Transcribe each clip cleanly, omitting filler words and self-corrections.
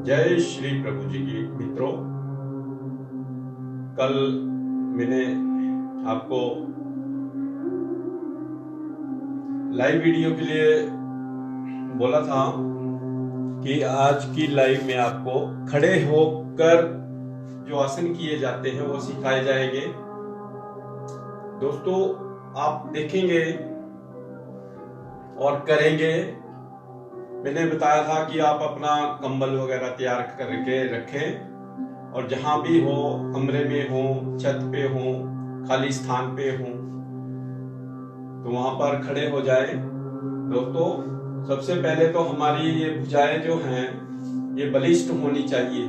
जय श्री प्रभु जी की मित्रों, कल मैंने आपको लाइव वीडियो के लिए बोला था कि आज की लाइव में आपको खड़े होकर जो आसन किए जाते हैं वो सिखाए जाएंगे। दोस्तों, आप देखेंगे और करेंगे। मैंने बताया था कि आप अपना कंबल वगैरह तैयार करके रखें और जहां भी हो, कमरे में हो, छत पे हो, खाली स्थान पे हो, तो वहां पर खड़े हो जाए। दोस्तों, सबसे पहले तो हमारी ये भुजाएं जो हैं ये बलिष्ठ होनी चाहिए।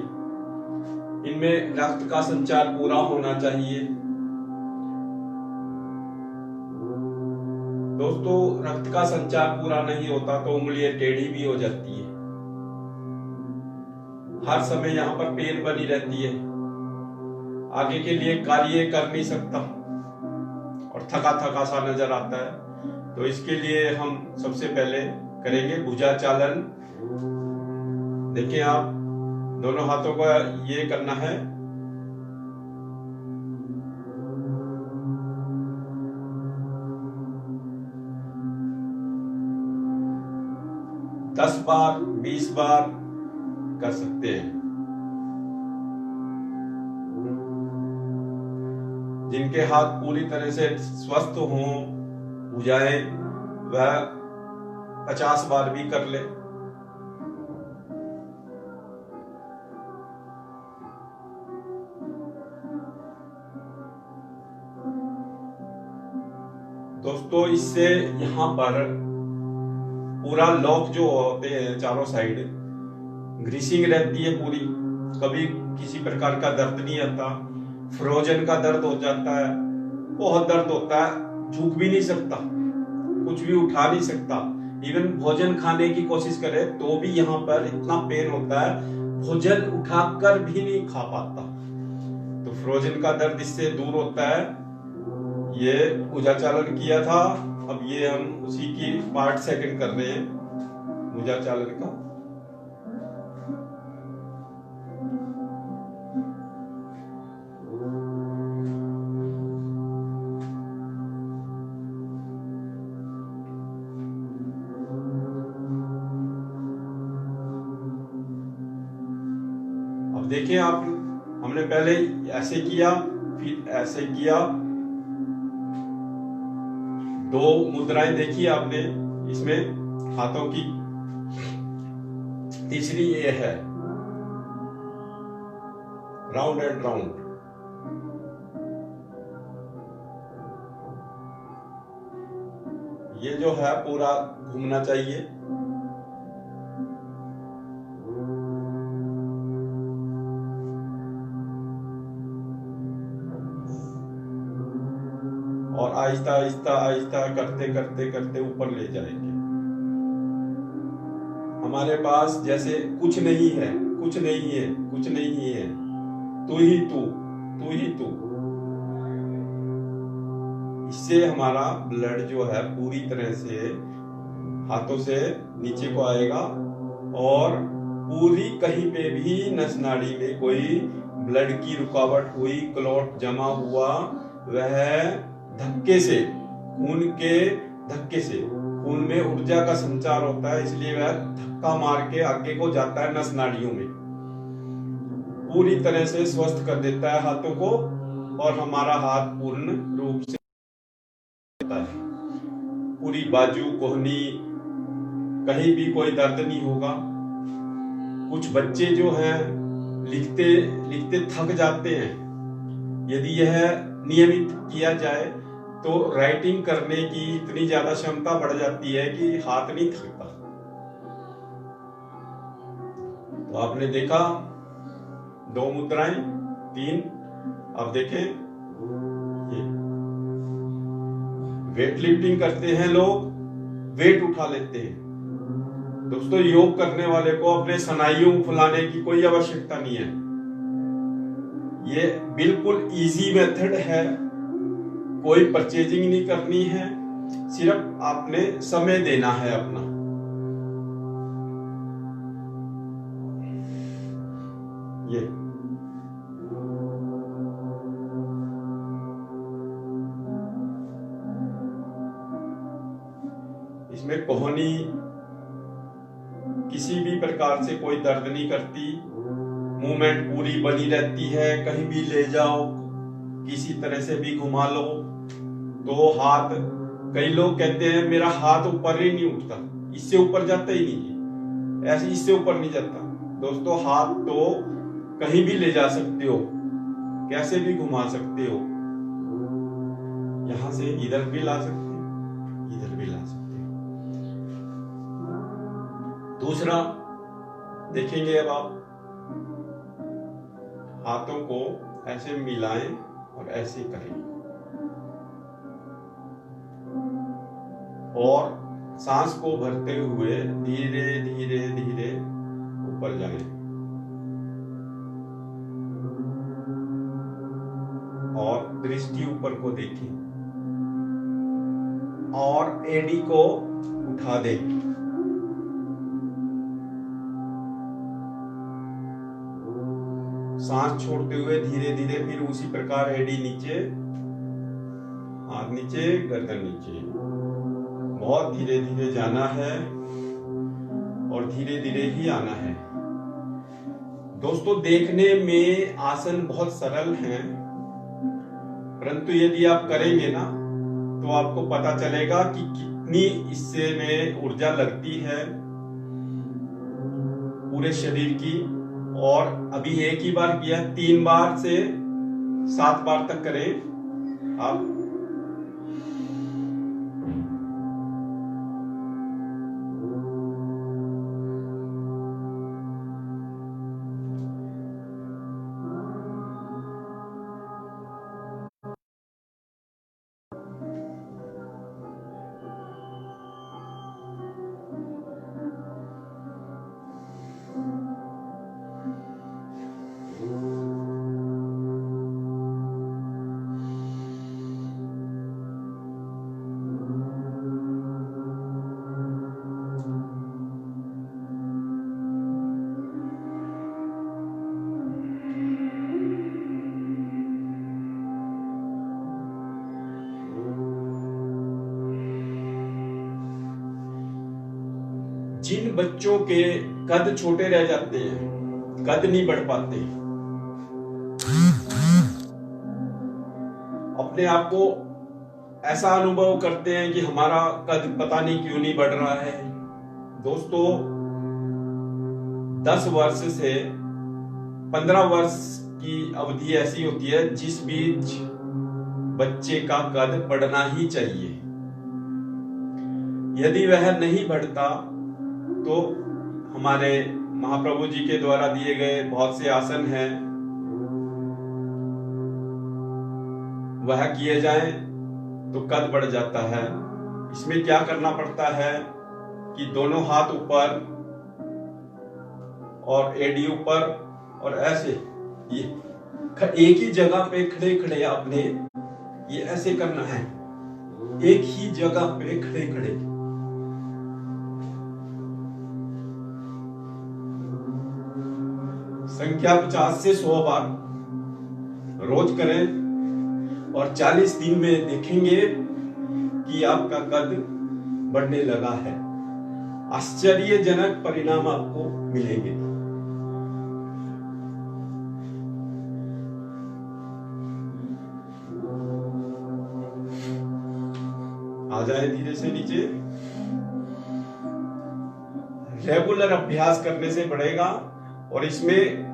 इनमें रक्त का संचार पूरा होना चाहिए। दोस्तों, रक्त का संचार पूरा नहीं होता तो उंगलियां टेढ़ी भी हो जाती है। हर समय यहाँ पर पेन बनी रहती है, आगे के लिए कार्य कर नहीं सकता और थका थका सा नजर आता है। तो इसके लिए हम सबसे पहले करेंगे भुजा चालन। देखिए, आप दोनों हाथों का ये करना है। दस बार 20 बार कर सकते हैं। जिनके हाथ पूरी तरह से स्वस्थ हों, भुजाएं, वह 50 बार भी कर ले। दोस्तों, इससे यहां पर पूरा लॉक जो होते हैं चारों साइड ग्रीसिंग रहती है पूरी। कभी किसी प्रकार का दर्द नहीं आता। फ्रोजन का दर्द हो जाता है, बहुत दर्द होता है, झुक भी नहीं सकता, कुछ भी उठा नहीं सकता। इवन भोजन खाने की कोशिश करे तो भी यहाँ पर इतना पेन होता है, भोजन उठाकर भी नहीं खा पाता। तो फ्रोजन का दर्द इससे दूर होता है। ये भुजा चालन किया था, अब ये हम उसी की पार्ट सेकंड कर रहे हैं भुजा चालन का। अब देखिए, आप हमने पहले ऐसे किया, फिर ऐसे किया। दो मुद्राएं देखी आपने इसमें हाथों की। तीसरी ये है राउंड एंड राउंड। ये जो है पूरा घूमना चाहिए। और आहिस्ता आहिस्ता आहिस्ता करते करते करते ऊपर ले जाएंगे। हमारे पास जैसे कुछ नहीं है, कुछ नहीं है, कुछ नहीं है, तू ही तू, तू ही तू। इससे हमारा ब्लड जो है पूरी तरह से हाथों से नीचे को आएगा और पूरी कहीं पे भी नस नाड़ी में कोई ब्लड की रुकावट हुई, क्लॉट जमा हुआ, वह धक्के से, खून के धक्के से, खून में ऊर्जा का संचार होता है, इसलिए वह धक्का मार के आगे को जाता है नस नाड़ियों में, पूरी तरह से स्वस्थ कर देता है हाथों को और हमारा हाथ पूर्ण रूप से होता है। पूरी बाजू, कोहनी, कहीं भी कोई दर्द नहीं होगा। कुछ बच्चे जो हैं लिखते लिखते थक जाते हैं। यदि यह नियमित किया जाए तो राइटिंग करने की इतनी ज्यादा क्षमता बढ़ जाती है कि हाथ नहीं थकता। तो आपने देखा, दो मुद्राएं, 3। अब देखें, ये वेट लिफ्टिंग करते हैं लोग, वेट उठा लेते हैं। दोस्तों, योग करने वाले को अपने स्नायुओं फुलाने की कोई आवश्यकता नहीं है। ये बिल्कुल इजी मेथड है, कोई परचेजिंग नहीं करनी है, सिर्फ आपने समय देना है अपना। ये इसमें कोहनी किसी भी प्रकार से कोई दर्द नहीं करती, मूवमेंट पूरी बनी रहती है। कहीं भी ले जाओ, किसी तरह से भी घुमा लो तो हाथ, कई लोग कहते हैं मेरा हाथ ऊपर ही नहीं उठता, इससे ऊपर जाता ही नहीं है, ऐसे इससे ऊपर नहीं जाता। दोस्तों हाथ तो कहीं भी ले जा सकते हो, कैसे भी घुमा सकते हो, यहां से इधर भी ला सकते हो, इधर भी ला सकते हो। दूसरा देखेंगे, अब आप हाथों को ऐसे मिलाएं और ऐसे करें और सांस को भरते हुए धीरे धीरे धीरे ऊपर जाएं और दृष्टि ऊपर को देखें और एडी को उठा दें। सांस छोड़ते हुए धीरे धीरे फिर उसी प्रकार एडी नीचे, हाथ नीचे, गर्दन नीचे, बहुत धीरे धीरे जाना है और धीरे धीरे ही आना है। दोस्तों देखने में आसन बहुत सरल हैं, परंतु यदि आप करेंगे ना तो आपको पता चलेगा कि कितनी इससे में ऊर्जा लगती है पूरे शरीर की। और अभी एक ही बार किया, 3 बार से 7 बार तक करें आप। जिन बच्चों के कद छोटे रह जाते हैं, कद नहीं बढ़ पाते, अपने आप को ऐसा अनुभव करते हैं कि हमारा कद पता नहीं क्यों नहीं बढ़ रहा है। दोस्तों 10 वर्ष से 15 वर्ष की अवधि ऐसी होती है जिस बीच बच्चे का कद बढ़ना ही चाहिए। यदि वह नहीं बढ़ता तो हमारे महाप्रभु जी के द्वारा दिए गए बहुत से आसन हैं, वह किए जाएं तो कद बढ़ जाता है। इसमें क्या करना पड़ता है कि दोनों हाथ ऊपर और एडी ऊपर और ऐसे, ये एक ही जगह पे खड़े खड़े आपने ये ऐसे करना है, एक ही जगह पे खड़े खड़े। संख्या 50 से 100 बार रोज करें और 40 दिन में देखेंगे कि आपका कद बढ़ने लगा है। आश्चर्यजनक परिणाम आपको मिलेंगे। आ जाए धीरे से नीचे। रेगुलर अभ्यास करने से बढ़ेगा और इसमें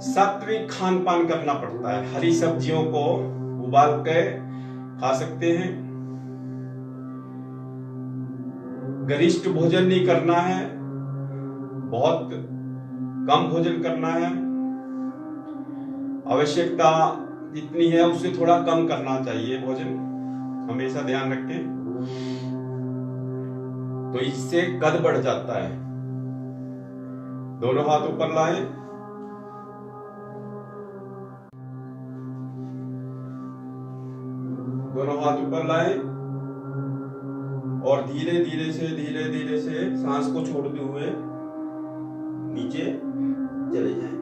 सात्विक खान पान करना पड़ता है। हरी सब्जियों को उबाल के खा सकते हैं, गरिष्ठ भोजन नहीं करना है, बहुत कम भोजन करना है, आवश्यकता जितनी है उससे थोड़ा कम करना चाहिए भोजन, हमेशा ध्यान रखें। तो इससे कद बढ़ जाता है। दोनों हाथ ऊपर लाएं, दोनों हाथ ऊपर लाएं और धीरे धीरे से सांस को छोड़ते हुए नीचे चले जाएं।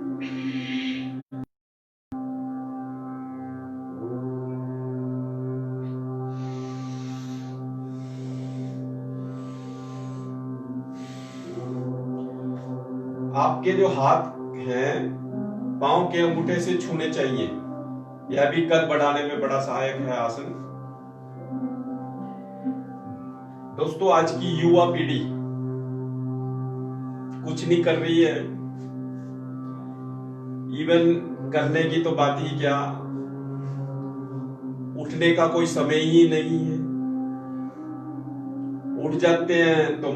आपके जो हाथ हैं पांव के अंगूठे से छूने चाहिए। यह भी कद बढ़ाने में बड़ा सहायक है आसन। दोस्तों, आज की युवा पीढ़ी कुछ नहीं कर रही है, इवन करने की तो बात ही क्या, उठने का कोई समय ही नहीं है। उठ जाते हैं तो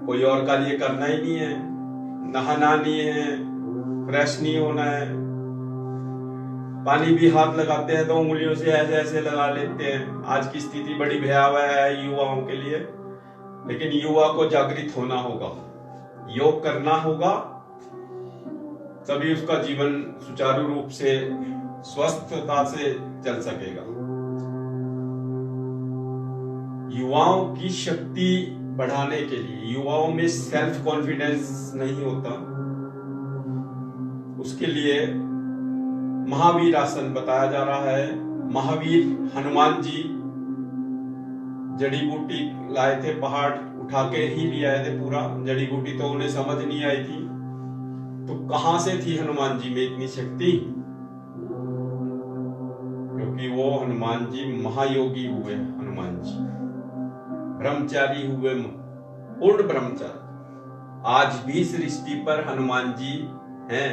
कोई और कार्य करना ही नहीं है, नहाना नहीं है, फ्रेश नहीं होना है। पानी भी हाथ लगाते हैं तो उंगलियों से ऐसे ऐसे लगा लेते हैं। आज की स्थिति बड़ी भयावह है युवाओं के लिए, लेकिन युवा को जागृत होना होगा, योग करना होगा, तभी उसका जीवन सुचारू रूप से स्वस्थता से चल सकेगा। युवाओं की शक्ति बढ़ाने के लिए, युवाओं में सेल्फ कॉन्फिडेंस नहीं होता, उसके लिए महावीर आसन बताया जा रहा है। महावीर हनुमान जी जड़ी बूटी लाए थे, पहाड़ उठा के ही ले आए थे पूरा, जड़ी बूटी तो उन्हें समझ नहीं आई थी। तो कहां से थी हनुमान जी में इतनी शक्ति? क्योंकि वो हनुमान जी महायोगी हुए, हनुमान जी ब्रह्मचारी हुए, पूर्ण ब्रह्मचारी। आज भी सृष्टि पर हनुमान जी हैं।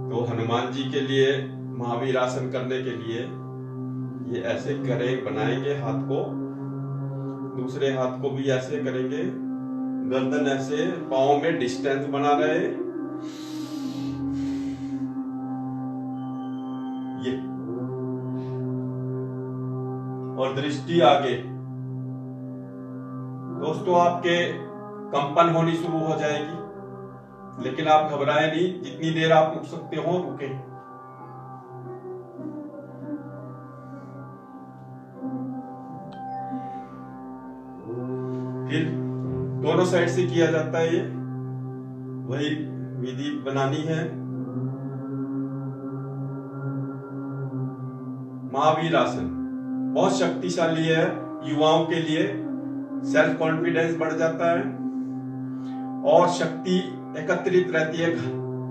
तो हनुमान जी के लिए महावीर आसन करने के लिए ये ऐसे करें, बनाएंगे हाथ को, दूसरे हाथ को भी ऐसे करेंगे, गर्दन ऐसे, पांव में डिस्टेंस बना रहे, ये, और दृष्टि आगे। दोस्तों, आपके कंपन होनी शुरू हो जाएगी, लेकिन आप घबराएं नहीं, जितनी देर आप रुक सकते हो रुके। फिर दोनों साइड से किया जाता है, ये वही विधि बनानी है। महावीर आसन बहुत शक्तिशाली है युवाओं के लिए, सेल्फ कॉन्फिडेंस बढ़ जाता है और शक्ति एकत्रित रहती है,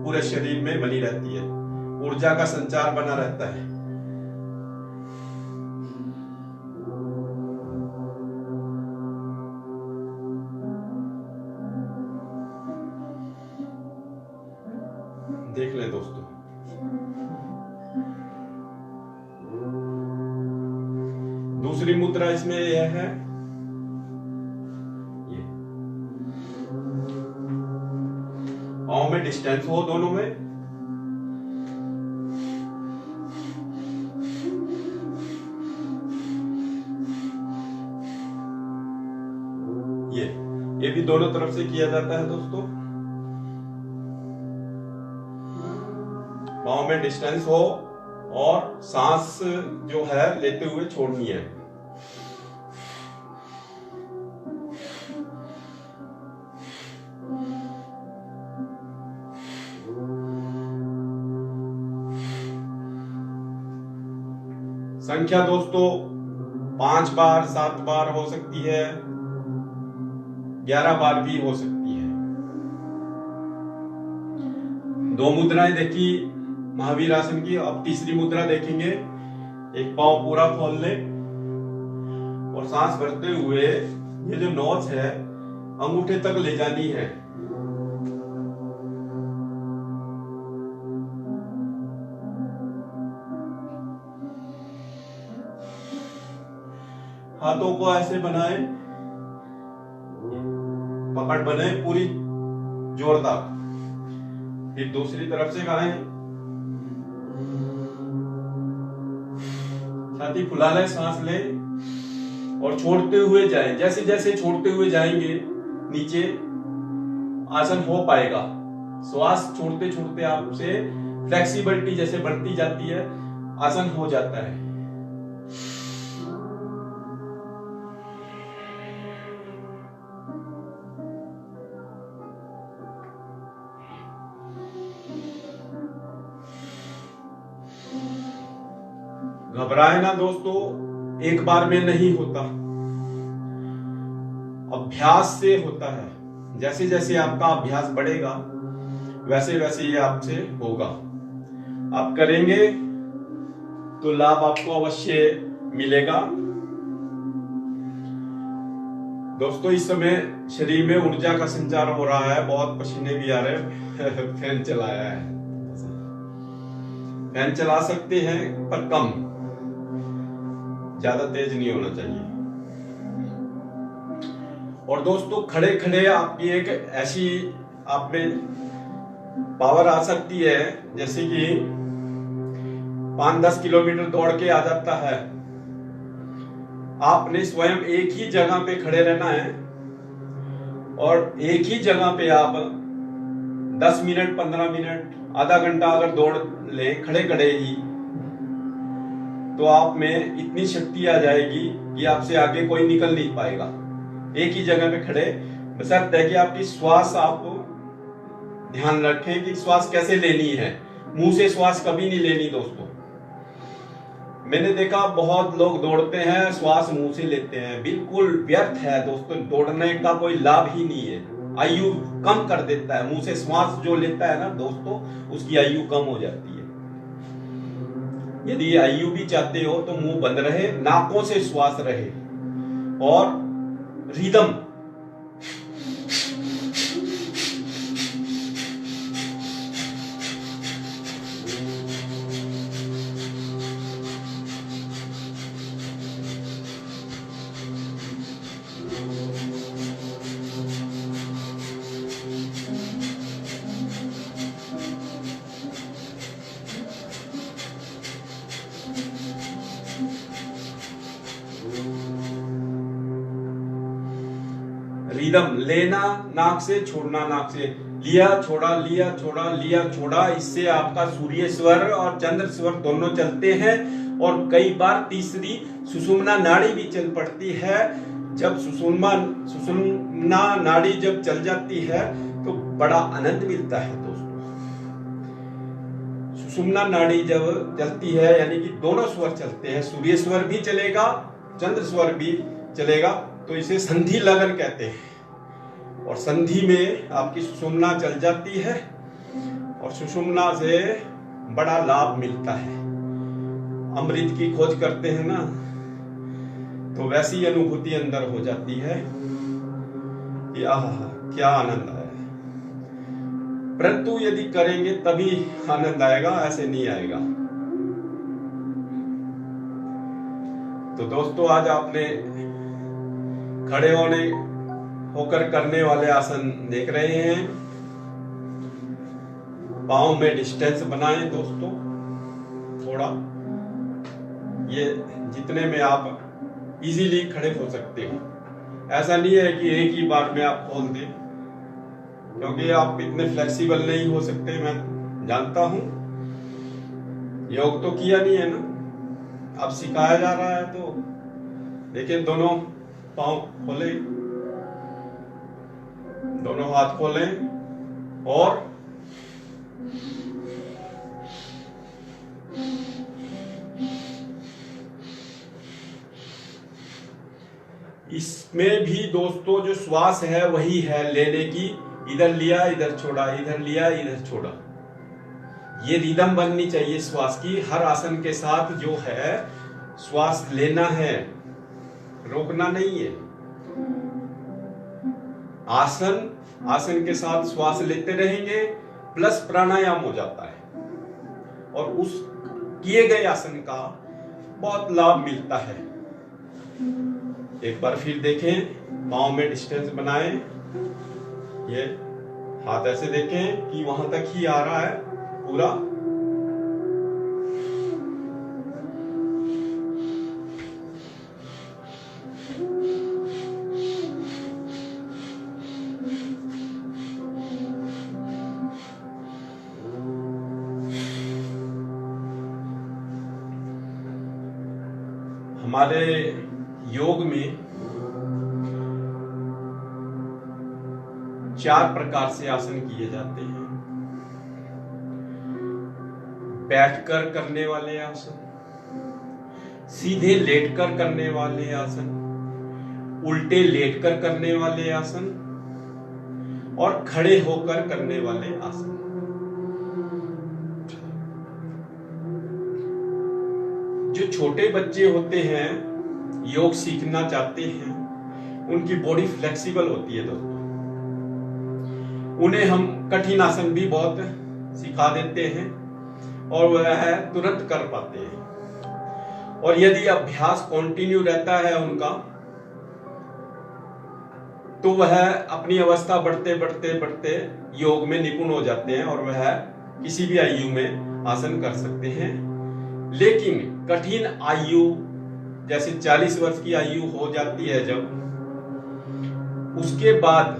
पूरे शरीर में बनी रहती है, ऊर्जा का संचार बना रहता है। देख लें दोस्तों, दूसरी मुद्रा इसमें यह है, पांव में डिस्टेंस हो दोनों में, ये भी दोनों तरफ से किया जाता है दोस्तों। पांव में डिस्टेंस हो और सांस जो है लेते हुए छोड़नी है। संख्या दोस्तों 5 बार 7 बार हो सकती है, 11 बार भी हो सकती है। 2 मुद्राएं देखी महावीर आसन की, अब तीसरी मुद्रा देखेंगे। एक पांव पूरा खोल ले और सांस भरते हुए ये जो नोच है अंगूठे तक ले जानी है। हाथों को ऐसे बनाए, पकड़ बने पूरी जोरदार। फिर दूसरी तरफ से कराएं, छाती फुला ले, सांस ले और छोड़ते हुए जाएं। जैसे जैसे छोड़ते हुए जाएंगे नीचे आसन हो पाएगा। श्वास छोड़ते छोड़ते आपसे फ्लेक्सिबिलिटी जैसे बढ़ती जाती है, आसन हो जाता है। घबराए ना दोस्तों, एक बार में नहीं होता, अभ्यास से होता है। जैसे जैसे आपका अभ्यास बढ़ेगा वैसे वैसे ये आपसे होगा। आप करेंगे तो लाभ आपको अवश्य मिलेगा। दोस्तों इस समय शरीर में ऊर्जा का संचार हो रहा है, बहुत पसीने भी आ रहे हैं। फैन चलाया है, फैन चला सकते हैं पर कम, ज्यादा तेज नहीं होना चाहिए। और दोस्तों खड़े खड़े आपकी एक ऐसी आप में पावर आ सकती है, जैसे कि 5-10 किलोमीटर दौड़ के आ जाता है। आपने स्वयं एक ही जगह पे खड़े रहना है और एक ही जगह पे आप 10 मिनट 15 मिनट आधा घंटा अगर दौड़ ले खड़े खड़े ही, तो आप में इतनी शक्ति आ जाएगी कि आपसे आगे कोई निकल नहीं पाएगा। एक ही जगह पे खड़े, बशर्ते कि आपकी श्वास आप ध्यान रखें कि श्वास कैसे लेनी है। मुंह से श्वास कभी नहीं लेनी दोस्तों। मैंने देखा बहुत लोग दौड़ते हैं श्वास मुंह से लेते हैं, बिल्कुल व्यर्थ है दोस्तों। दौड़ने का कोई लाभ ही नहीं है, आयु कम कर देता है। मुंह से श्वास जो लेता है ना दोस्तों, उसकी आयु कम हो जाती है। यदि आयु भी चाहते हो तो मुंह बंद रहे, नाकों से श्वास रहे और रिदम। रिदम लेना नाक से, छोड़ना नाक से, लिया छोड़ा लिया छोड़ा लिया छोड़ा। इससे आपका सूर्य स्वर और चंद्र स्वर दोनों चलते हैं और कई बार तीसरी सुषुम्ना नाड़ी भी चल पड़ती है। जब सुषुम्ना नाड़ी जब चल जाती है तो बड़ा आनंद मिलता है दोस्तों। सुषुम्ना नाड़ी जब चलती है यानी कि दोनों स्वर चलते हैं, सूर्य स्वर भी चलेगा चंद्र स्वर भी चलेगा, तो इसे संधि लगन कहते हैं। और संधि में आपकी सुषुम्ना चल जाती है और सुषुम्ना से बड़ा लाभ मिलता है। अमृत की खोज करते हैं ना, तो वैसी अनुभूति अंदर हो जाती है कि आहा क्या आनंद आया। परंतु यदि करेंगे तभी आनंद आएगा, ऐसे नहीं आएगा। तो दोस्तों आज आपने खड़े होकर करने वाले आसन देख रहे हैं। पाँव में डिस्टेंस बनाएं दोस्तों थोड़ा, ये जितने में आप इजीली खड़े हो सकते हो। ऐसा नहीं है कि एक ही बार में आप खोल दें, क्योंकि आप इतने फ्लेक्सिबल नहीं हो सकते, मैं जानता हूं। योग तो किया नहीं है ना, अब सिखाया जा रहा है। तो देखिए दोनों पाँव खोले, दोनों हाथ खोलें और इसमें भी दोस्तों जो श्वास है वही है लेने की। इधर लिया इधर छोड़ा, इधर लिया इधर छोड़ा। ये रिदम बननी चाहिए श्वास की। हर आसन के साथ जो है श्वास लेना है, रोकना नहीं है। आसन के साथ श्वास लेते रहेंगे, प्लस प्राणायाम हो जाता है और उस किए गए आसन का बहुत लाभ मिलता है। एक बार फिर देखें, पाँव में डिस्टेंस बनाएं, ये हाथ ऐसे देखें कि वहां तक ही आ रहा है पूरा। हमारे योग में 4 प्रकार से आसन किए जाते हैं। बैठकर करने वाले आसन, सीधे लेटकर करने वाले आसन, उल्टे लेटकर करने वाले आसन और खड़े होकर करने वाले आसन। जो छोटे बच्चे होते हैं, योग सीखना चाहते हैं, उनकी बॉडी फ्लेक्सिबल होती है दोस्तों। उन्हें हम कठिन आसन भी बहुत सिखा देते हैं और वह तुरंत कर पाते हैं। और यदि अभ्यास कंटिन्यू रहता है उनका, तो वह अपनी अवस्था बढ़ते बढ़ते बढ़ते योग में निपुण हो जाते हैं और वह किसी भी आयु में आसन कर सकते हैं। लेकिन कठिन आयु जैसे 40 वर्ष की आयु हो जाती है जब, उसके बाद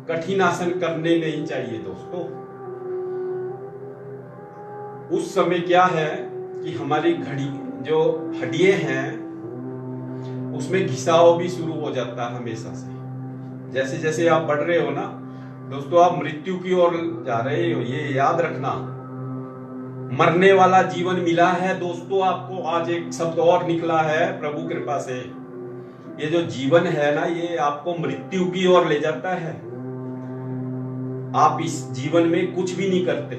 कठिन आसन करने नहीं चाहिए दोस्तों। उस समय क्या है कि हमारी घड़ी जो हड्डियां हैं उसमें घिसाव भी शुरू हो जाता है हमेशा से। जैसे जैसे आप बढ़ रहे हो ना दोस्तों, आप मृत्यु की ओर जा रहे हो, ये याद रखना। मरने वाला जीवन मिला है दोस्तों आपको। आज एक शब्द और निकला है प्रभु कृपा से। ये जो जीवन है ना, ये आपको मृत्यु की ओर ले जाता है। आप इस जीवन में कुछ भी नहीं करते,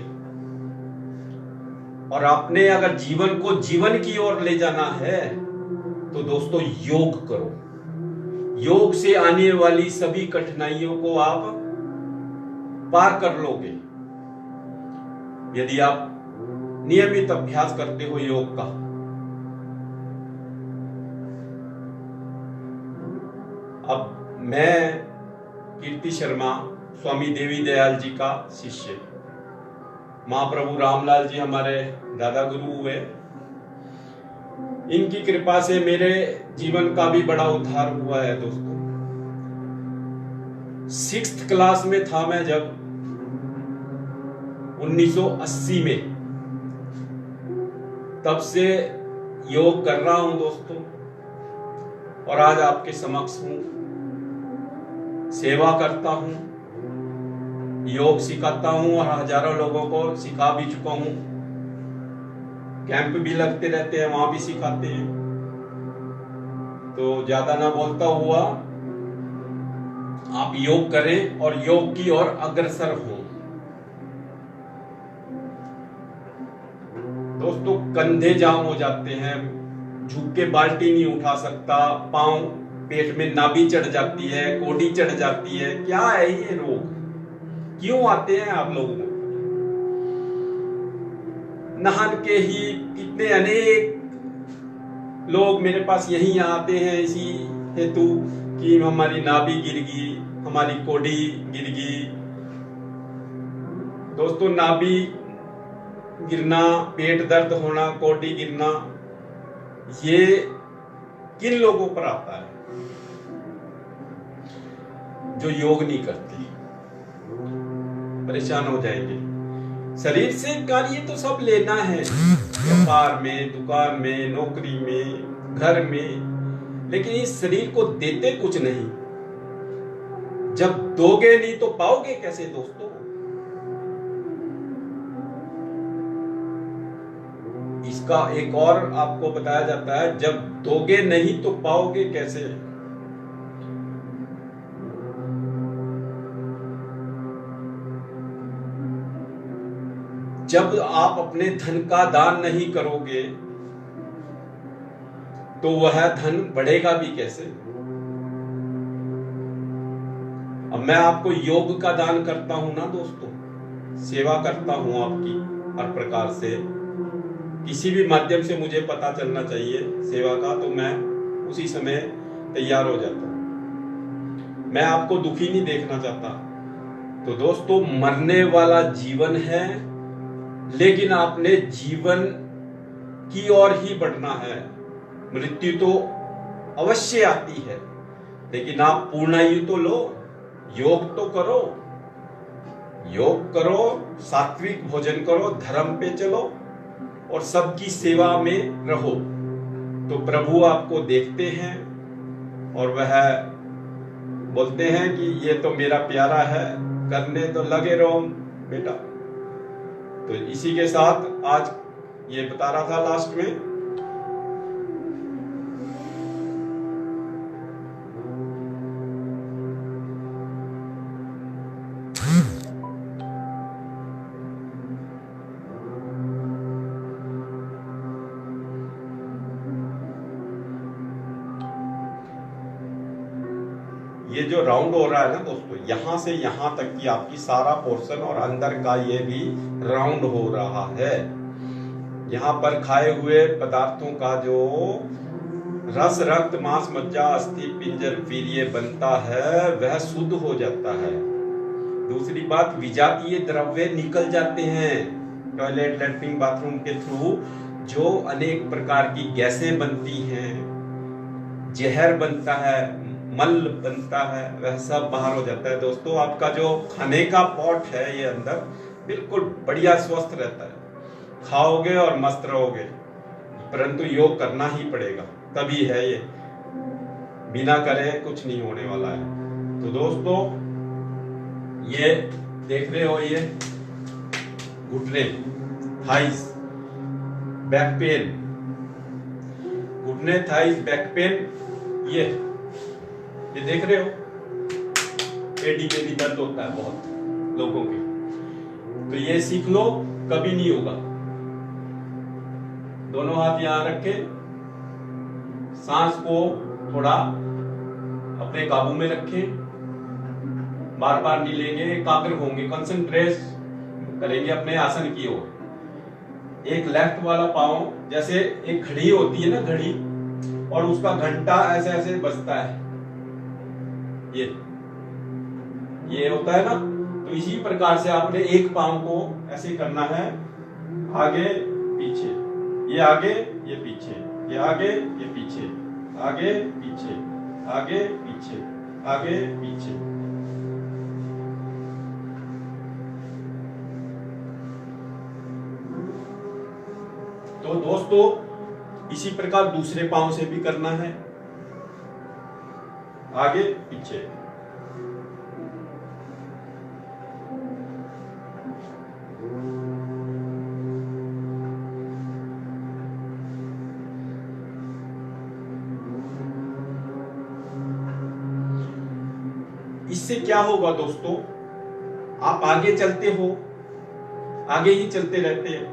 और आपने अगर जीवन को जीवन की ओर ले जाना है तो दोस्तों योग करो। योग से आने वाली सभी कठिनाइयों को आप पार कर लोगे यदि आप नियमित अभ्यास करते हो योग का। अब मैं कीर्ति शर्मा, स्वामी देवी दयाल जी का शिष्य, महाप्रभु रामलाल जी हमारे दादा गुरु हुए। इनकी कृपा से मेरे जीवन का भी बड़ा उद्धार हुआ है दोस्तों। 6th क्लास में था मैं जब 1980 में, तब से योग कर रहा हूं दोस्तों, और आज आपके समक्ष हूं। सेवा करता हूं, योग सिखाता हूं और हजारों लोगों को सिखा भी चुका हूं। कैंप भी लगते रहते हैं, वहां भी सिखाते हैं। तो ज्यादा ना बोलता हुआ, आप योग करें और योग की ओर अग्रसर हो दोस्तों। कंधे जाम हो जाते हैं, झुक के बाल्टी नहीं उठा सकता, पांव पेट में नाभि चढ़ जाती है, कोडी चढ़ जाती है। क्या है ये रोग, क्यों आते हैं आप लोगों को? नहान के ही कितने अनेक लोग मेरे पास यही आते हैं इसी हेतु कि हमारी नाभि गिर गई, हमारी कोडी गिर गई। दोस्तों, नाभि गिरना, पेट दर्द होना, कोडी गिरना, ये किन लोगों पर आता है? जो योग नहीं करते, परेशान हो जाएंगे। शरीर से कार्य तो सब लेना है, व्यापार में, दुकान में, नौकरी में, घर में, लेकिन इस शरीर को देते कुछ नहीं। जब दोगे नहीं तो पाओगे कैसे दोस्तों? इसका एक और आपको बताया जाता है, जब दोगे नहीं तो पाओगे कैसे। जब आप अपने धन का दान नहीं करोगे तो वह धन बढ़ेगा भी कैसे? अब मैं आपको योग का दान करता हूं ना दोस्तों, सेवा करता हूं आपकी हर प्रकार से। किसी भी माध्यम से मुझे पता चलना चाहिए सेवा का, तो मैं उसी समय तैयार हो जाता हूं। मैं आपको दुखी नहीं देखना चाहता। तो दोस्तों, मरने वाला जीवन है, लेकिन आपने जीवन की ओर ही बढ़ना है। मृत्यु तो अवश्य आती है, लेकिन आप पूर्णायु तो लो, योग तो करो। योग करो, सात्विक भोजन करो, धर्म पे चलो और सबकी सेवा में रहो, तो प्रभु आपको देखते हैं और वह बोलते हैं कि ये तो मेरा प्यारा है, करने तो लगे रहो बेटा। तो इसी के साथ आज ये बता रहा था लास्ट में, ये जो राउंड हो रहा है ना दोस्तों, यहाँ से यहाँ तक की आपकी सारा पोर्शन और अंदर का ये भी राउंड हो रहा है। यहाँ पर खाए हुए पदार्थों का जो रस, रक्त, मांस, मज्जा, अस्थि, पिंजर, वीर्य बनता है वह शुद्ध हो जाता है। दूसरी बात, विजातीय द्रव्य निकल जाते हैं टॉयलेट, लैट्रिन, बाथरूम के थ्रू। जो अनेक प्रकार की गैसें बनती हैं, जहर बनता है, मल बनता है, वह सब बाहर हो जाता है। दोस्तों आपका जो खाने का पॉट है ये अंदर बिल्कुल बढ़िया स्वस्थ रहता है, खाओगे और मस्त रहोगे। परंतु योग करना ही पड़ेगा, तभी है ये, बिना करे कुछ नहीं होने वाला है। तो दोस्तों ये देख रहे हो, ये घुटने, थाइस, बैक पेन, घुटने, थाइस, बैक पेन, ये देख रहे हो, एडी पे भी दर्द होता है बहुत लोगों के। तो ये सीख लो, कभी नहीं होगा। दोनों हाथ यहां रखे, सांस को थोड़ा अपने काबू में रखें, बार बार नहीं लेंगे, एकाग्र होंगे, कंसंट्रेट करेंगे अपने आसन की ओर। एक लेफ्ट वाला पांव, जैसे एक घड़ी होती है ना, घड़ी, और उसका घंटा ऐसे ऐसे बजता है, ये होता है ना। तो इसी प्रकार से आपने एक पांव को ऐसे करना है, आगे पीछे, ये आगे ये पीछे, ये आगे ये पीछे, आगे पीछे, आगे पीछे, आगे पीछे। तो दोस्तों इसी प्रकार दूसरे पांव से भी करना है, आगे पीछे। इससे क्या होगा दोस्तों, आप आगे चलते हो, आगे ही चलते रहते हैं।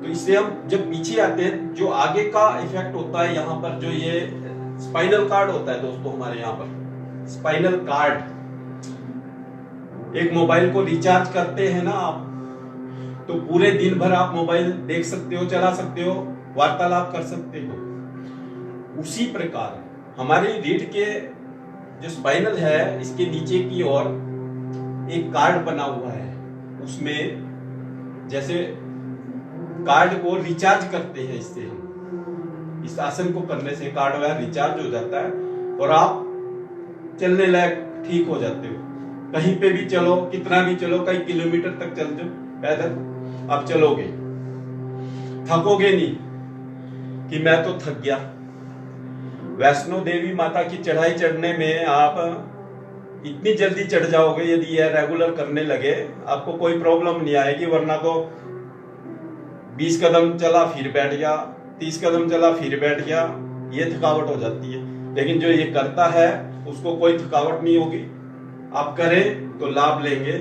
तो इससे हम जब पीछे आते हैं, जो आगे का इफेक्ट होता है, यहाँ पर जो ये स्पाइनल कार्ड होता है दोस्तों, हमारे यहाँ पर स्पाइनल कार्ड, एक मोबाइल को रिचार्ज करते हैं ना आप, तो पूरे दिन भर आप मोबाइल देख सकते हो, चला सकते हो, वार्तालाप कर सकते हो। उसी प्रकार हमारी रीढ़ के जो स्पाइनल है, इसके नीचे की ओर एक कार्ड बना हुआ है, उसमें जैसे कार्ड को रिचार्ज करते हैं, इससे हम इस आसन को करने से कार्ड वह रिचार्ज हो जाता है और आप चलने लायक ठीक हो जाते हो। कहीं पे भी चलो, कितना भी चलो, कई किलोमीटर तक चल जाओ पैदल, आप चलोगे, थकोगे नहीं कि मैं तो थक गया। वैष्णो देवी माता की चढ़ाई चढ़ने में आप इतनी जल्दी चढ़ जाओगे, यदि यह रेगुलर करने लगे, आपको कोई प्रॉब्लम नहीं आएगी। वरना तो 20 कदम चला फिर बैठ गया, 30 कदम चला फिर बैठ गया, ये थकावट हो जाती है। लेकिन जो ये करता है उसको कोई थकावट नहीं होगी। आप करें तो लाभ लेंगे,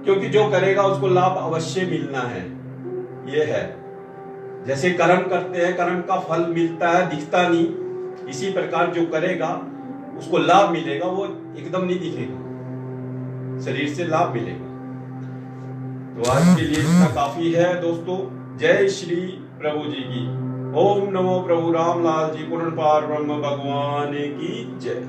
क्योंकि जो करेगा उसको लाभ अवश्य मिलना है। ये है, जैसे कर्म करते हैं, कर्म का फल मिलता है, दिखता नहीं, इसी प्रकार जो करेगा उसको लाभ मिलेगा, वो एकदम नहीं दिखेगा, शरीर से लाभ मिलेगा। तो आज के लिए इतना काफी है दोस्तों। जय श्री प्रभु जी की। ओम नमो प्रभु रामलाल जी पूर्ण पार ब्रह्म भगवान की जय।